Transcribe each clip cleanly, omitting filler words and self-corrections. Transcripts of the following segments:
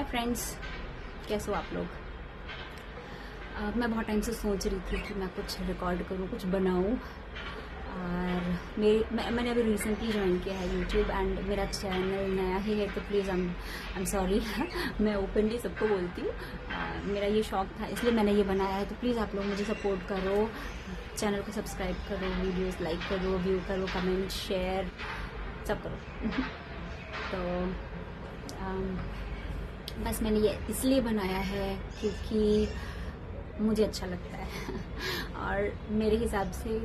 Hi friends, कैसे हो आप लोग। मैं बहुत टाइम से सोच रही थी कि मैं कुछ रिकॉर्ड करूँ, कुछ बनाऊँ। और मैंने अभी रिसेंटली ज्वाइन किया है यूट्यूब एंड मेरा चैनल नया ही है, तो प्लीज़ आई एम सॉरी मैं ओपनली सबको बोलती हूँ। मेरा ये शौक था इसलिए मैंने ये बनाया है, तो प्लीज़ आप लोग मुझे सपोर्ट करो, चैनल को सब्सक्राइब करो, वीडियोस लाइक करो, व्यू करो, कमेंट शेयर सब करो। तो बस मैंने ये इसलिए बनाया है क्योंकि मुझे अच्छा लगता है और मेरे हिसाब से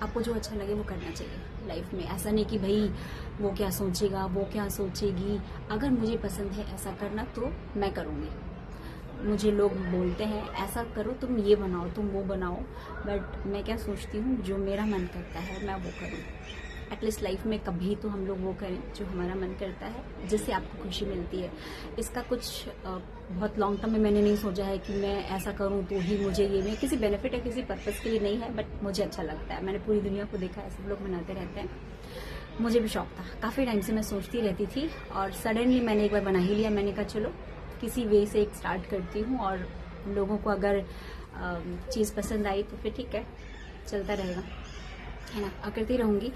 आपको जो अच्छा लगे वो करना चाहिए लाइफ में। ऐसा नहीं कि भाई वो क्या सोचेगा, वो क्या सोचेगी। अगर मुझे पसंद है ऐसा करना तो मैं करूँगी। मुझे लोग बोलते हैं ऐसा करो, तुम ये बनाओ, तुम वो बनाओ, बट मैं क्या सोचती हूँ जो मेरा मन करता है मैं वो करूँ। एटलीस्ट लाइफ में कभी तो हम लोग वो करें जो हमारा मन करता है, जिससे आपको खुशी मिलती है। इसका कुछ बहुत लॉन्ग टर्म में मैंने नहीं सोचा है कि मैं ऐसा करूं तो ही मुझे ये, मैं किसी बेनिफिट है किसी पर्पस के लिए नहीं है, बट मुझे अच्छा लगता है। मैंने पूरी दुनिया को देखा है, सब लोग बनाते रहते हैं, मुझे भी शौक था। काफ़ी टाइम से मैं सोचती रहती थी और सडनली मैंने एक बार बना ही लिया। मैंने कहा चलो किसी वे से एक स्टार्ट करती हूँ और लोगों को अगर चीज़ पसंद आई तो फिर ठीक है, चलता रहेगा, है ना। करती रहूँगी।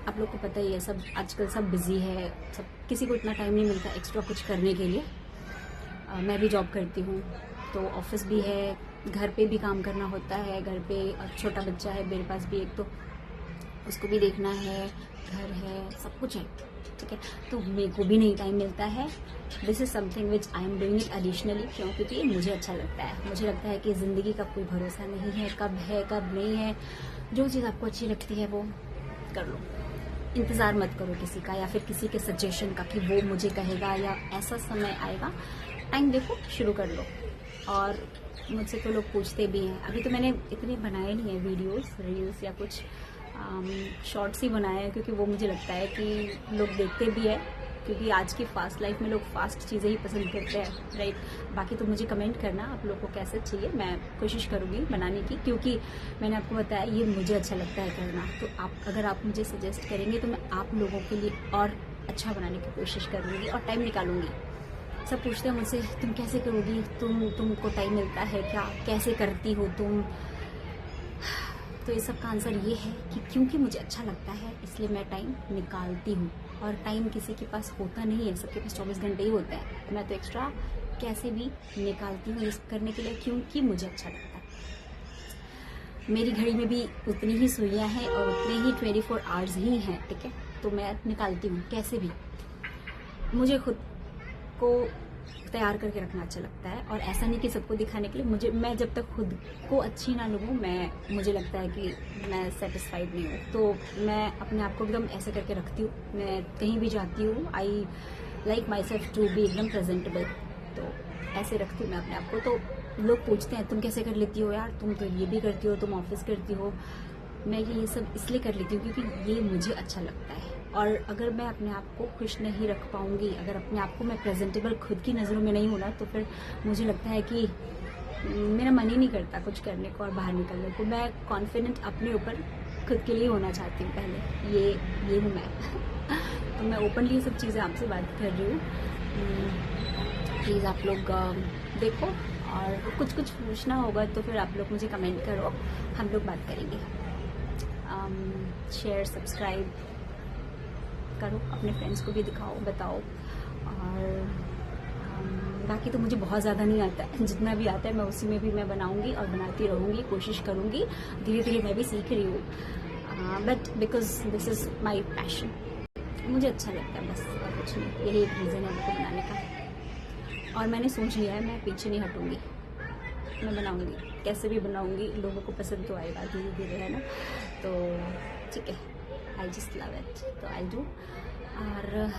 आप लोग को पता ही है, सब आजकल सब बिजी है, सब किसी को इतना टाइम नहीं मिलता एक्स्ट्रा कुछ करने के लिए। मैं भी जॉब करती हूँ तो ऑफिस भी है, घर पे भी काम करना होता है। घर पे छोटा बच्चा है मेरे पास भी एक, तो उसको भी देखना है, घर है, सब कुछ है, ठीक है। तो मेरे को भी नहीं टाइम मिलता है। This is something which I am doing it additionally. क्यों? क्योंकि मुझे अच्छा लगता है। मुझे लगता है कि ज़िंदगी का कोई भरोसा नहीं है, कब नहीं है। जो चीज़ आपको अच्छी लगती है वो कर लो। इंतज़ार मत करो किसी का या फिर किसी के सजेशन का कि वो मुझे कहेगा या ऐसा समय आएगा। टाइम देखो, शुरू कर लो। और मुझसे तो लोग पूछते भी हैं। अभी तो मैंने इतने बनाए नहीं है वीडियोस, रील्स या कुछ शॉर्ट्स ही बनाए हैं, क्योंकि वो मुझे लगता है कि लोग देखते भी है, क्योंकि आज की फास्ट लाइफ में लोग फास्ट चीज़ें ही पसंद करते हैं, राइट। बाकी तो मुझे कमेंट करना आप लोगों को कैसे चाहिए, मैं कोशिश करूँगी बनाने की, क्योंकि मैंने आपको बताया ये मुझे अच्छा लगता है करना। तो अगर आप मुझे सजेस्ट करेंगे तो मैं आप लोगों के लिए और अच्छा बनाने की कोशिश करूँगी और टाइम निकालूंगी। सब पूछते हैं मुझसे तुम कैसे करोगी, तुमको टाइम मिलता है क्या, कैसे करती हो तुम। तो इस सब का आंसर ये है कि क्योंकि मुझे अच्छा लगता है इसलिए मैं टाइम निकालती हूँ। और टाइम किसी के पास होता नहीं है, सबके पास 24 घंटे ही होता है। मैं तो एक्स्ट्रा कैसे भी निकालती हूँ इस करने के लिए, क्योंकि मुझे अच्छा लगता है। मेरी घड़ी में भी उतनी ही सुइयाँ हैं और उतने ही 24 आवर्स ही हैं, ठीक है। तो मैं निकालती हूँ कैसे भी। मुझे खुद को तैयार करके रखना अच्छा लगता है, और ऐसा नहीं कि सबको दिखाने के लिए। मैं जब तक खुद को अच्छी ना लगूँ, मुझे लगता है कि मैं सेटिस्फाइड नहीं हूँ। तो मैं अपने आप को एकदम ऐसे करके रखती हूँ। मैं कहीं भी जाती हूँ, I like myself to be एकदम प्रेजेंटेबल। तो ऐसे रखती हूँ मैं अपने आप को। तो लोग पूछते हैं तुम कैसे कर लेती हो यार, तुम तो ये भी करती हो, तुम ऑफिस करती हो। मैं ये सब इसलिए कर लेती हूँ क्योंकि ये मुझे अच्छा लगता है। और अगर मैं अपने आप को खुश नहीं रख पाऊंगी, अगर अपने आप को मैं प्रेजेंटेबल खुद की नज़रों में नहीं होना, तो फिर मुझे लगता है कि मेरा मन ही नहीं करता कुछ करने को और बाहर निकलने को। मैं कॉन्फिडेंट अपने ऊपर खुद के लिए होना चाहती हूँ पहले। ये हूँ मैं तो मैं ओपनली ये सब चीज़ें आपसे बात कर रही हूँ। प्लीज़ आप लोग देखो, और कुछ पूछना होगा तो फिर आप लोग मुझे कमेंट करो, हम लोग बात करेंगे। शेयर सब्सक्राइब करो, अपने फ्रेंड्स को भी दिखाओ, बताओ। और बाकी तो मुझे बहुत ज़्यादा नहीं आता है, जितना भी आता है मैं उसी में भी मैं बनाऊंगी और बनाती रहूँगी, कोशिश करूँगी। धीरे धीरे मैं भी सीख रही हूँ, but because this is my passion. मुझे अच्छा लगता है बस, और कुछ नहीं। यही एक रीज़न है मुझको बनाने का। और मैंने सोच लिया है मैं पीछे नहीं हटूँगी, मैं बनाऊँगी, कैसे भी बनाऊँगी। लोगों को पसंद तो आएगा धीरे धीरे, है ना। तो ठीक है, आई जस्ट लव इट, तो आई डू। और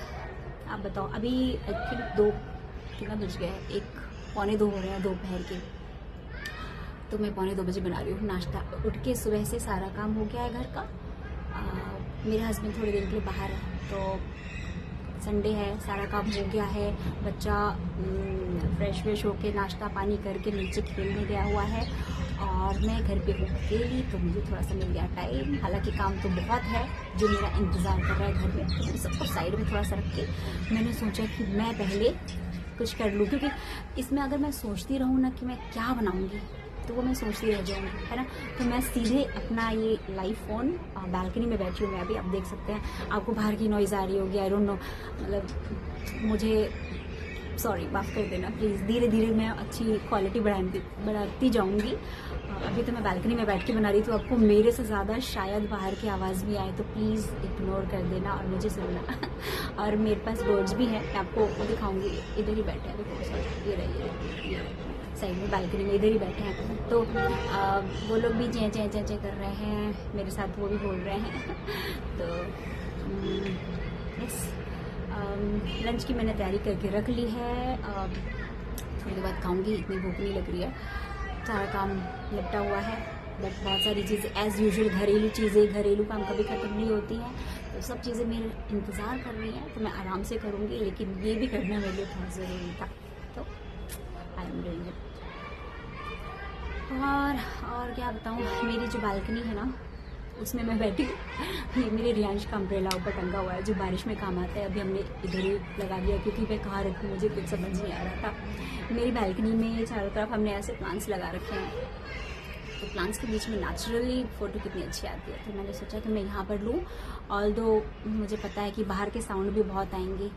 आप बताओ, अभी आई थिंक 2 कितना बज गया है, 1 पौने 2 हो रहे हैं दोपहर के। तो मैं 1 पौने 2 बजे बना रही हूँ नाश्ता। उठ के सुबह से सारा काम हो गया है घर का। मेरे हस्बैंड थोड़ी देर के लिए बाहर है, तो संडे है, सारा काम हो गया है। बच्चा फ्रेश होके नाश्ता पानी करके नीचे खेलने गया हुआ है, और मैं घर पे हूँ अकेली, तो मुझे थोड़ा सा मिल गया टाइम। हालांकि काम तो बहुत है जो मेरा इंतज़ार कर रहा है घर में, तो सबको साइड में थोड़ा सा रख के मैंने सोचा कि मैं पहले कुछ कर लूँ, क्योंकि इसमें अगर मैं सोचती रहूँ ना कि मैं क्या बनाऊँगी तो वो मैं सोचती रह जाऊँगी, है ना। तो मैं सीधे अपना ये लाइव फ़ोन बालकनी में बैठी हूँ मैं अभी, आप देख सकते हैं। आपको बाहर की नॉइज़ आ रही होगी, आई डोंट नो, मतलब मुझे सॉरी, माफ़ कर देना प्लीज़। धीरे धीरे मैं अच्छी क्वालिटी बढ़ाती जाऊँगी। अभी तो मैं बालकनी में बैठ के बना रही, तो आपको मेरे से ज़्यादा शायद बाहर की आवाज़ भी आए तो प्लीज़ इग्नोर कर देना और मुझे सुनना। और मेरे पास बर्ड्स भी हैं, मैं आपको दिखाऊंगी। इधर ही बैठे हैं, देखो सॉरी, ये रही साइड में बालकनी में, इधर ही बैठे हैं। तो वो लोग भी चें चें चें चें कर रहे हैं मेरे साथ, वो भी बोल रहे हैं। तो यस, लंच की मैंने तैयारी करके रख ली है। थोड़ी देर बाद खाऊंगी, इतनी भूख नहीं लग रही है। सारा काम निपटा हुआ है, बट बहुत सारी चीज़ें एज़ यूजुअल घरेलू चीज़ें, घरेलू काम कभी ख़त्म नहीं होती हैं, तो सब चीज़ें मेरे इंतज़ार कर रही हैं, तो मैं आराम से करूँगी। लेकिन ये भी करना मेरे लिए बहुत ज़रूरी था, तो आई एम डूइंग इट। और क्या बताऊँ, मेरी जो बालकनी है ना उसमें मैं बैठी हूँ। ये मेरे रियांश का अम्ब्रेला ऊपर टंगा हुआ है जो बारिश में काम आता है। अभी हमने इधर ही लगा दिया क्योंकि मैं कहाँ रखूँ, मुझे कुछ समझ नहीं आ रहा था। मेरी बालकनी में चारों तरफ हमने ऐसे प्लांट्स लगा रखे हैं, तो प्लांट्स के बीच में नेचुरली फ़ोटो कितनी अच्छी आती है। तो मैंने सोचा कि मैं यहाँ पर लूँ, ऑल्दो मुझे पता है कि बाहर के साउंड भी बहुत आएंगे।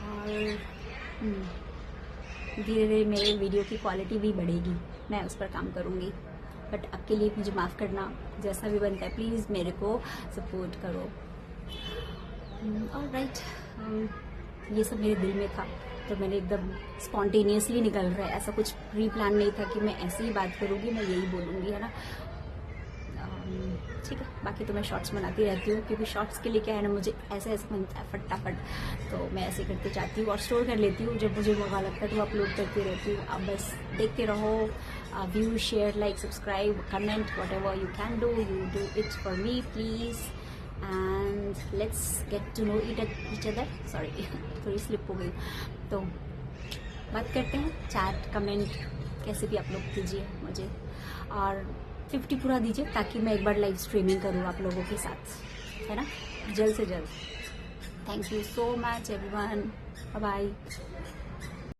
और धीरे धीरे मेरे वीडियो की क्वालिटी भी बढ़ेगी, मैं उस पर काम करूँगी। बट अब के लिए मुझे माफ़ करना, जैसा भी बनता है प्लीज़ मेरे को सपोर्ट करो। और राइट, ये सब मेरे दिल में था, तो मैंने एकदम स्पॉन्टेनियसली निकल रहा है। ऐसा कुछ प्री प्लान नहीं था कि मैं ऐसे ही बात करूँगी, मैं यही बोलूँगी, है ना। ठीक है, बाकी तो मैं शॉर्ट्स बनाती रहती हूँ, क्योंकि शॉर्ट्स के लिए क्या है ना, मुझे ऐसे ऐसे बनता है फटाफट, तो मैं ऐसे करते चाहती हूँ और स्टोर कर लेती हूँ। जब मुझे मौका लगता है तो अपलोड करती रहती हूँ। आप बस देखते रहो, view, share, like, subscribe, comment, whatever you can do, you do it for me please, and let's get to know each other. Sorry, थोड़ी स्लिप हो गई। तो बात करते हैं, चैट, कमेंट, कैसे भी आप लोग कीजिए मुझे, और 50 पूरा दीजिए ताकि मैं एक बार लाइव स्ट्रीमिंग करूँ आप लोगों के साथ, है ना, जल्द से जल्द। Thank you so much everyone, bye bye.